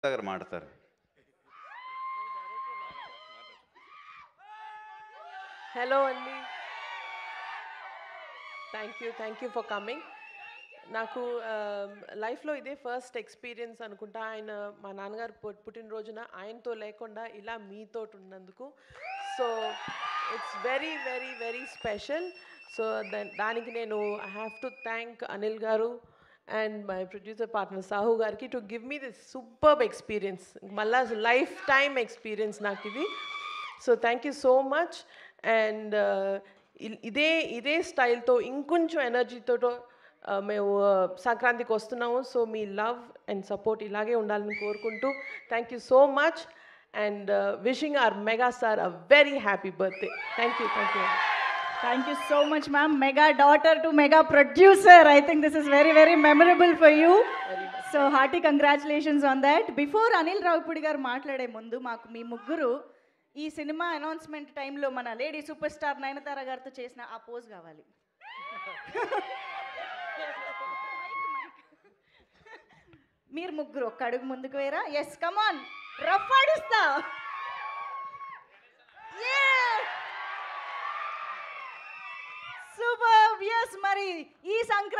దగ్గర మాట్లాడతారు. హలో అండి, థ్యాంక్ యూ ఫర్ కమింగ్. నాకు లైఫ్లో ఇదే ఫస్ట్ ఎక్స్పీరియన్స్ అనుకుంటా. ఆయన మా నాన్నగారు పుట్టినరోజున ఆయనతో లేకుండా ఇలా మీతో ఉన్నందుకు. So it's very very very special. So దానికి నేను I have to thank Anil garu and my producer partner Sahu గారికి to give me this superb experience. మళ్ళా లైఫ్ టైమ్ ఎక్స్పీరియన్స్ నాకు ఇది. So thank you so much. And ఇదే స్టైల్తో ఇంకొంచెం ఎనర్జీతో మేము సంక్రాంతికి వస్తున్నాము. సో మీ లవ్ అండ్ సపోర్ట్ ఇలాగే ఉండాలని కోరుకుంటూ thank you so much and wishing our mega star a very happy birthday. Thank you. Thank you so much, ma'am. Mega daughter to mega producer. I think this is very, very memorable for you. So hearty congratulations on that. Before Anil Ravipudi garu మాట్లాడే ముందు మాకు మీ ముగ్గురు ఈ cinema announcement టైంలో మన lady super star Nayanthara గారితో చేసిన ఆ పోజ్ కావాలి. మీరు ముగ్గురు ఒక్క అడుగు ముందుకు వేరా. ఎస్, కమాన్, రఫ్ ఆడిస్తా. సూపర్. ఎస్, మరి ఈ సంక్రాంతి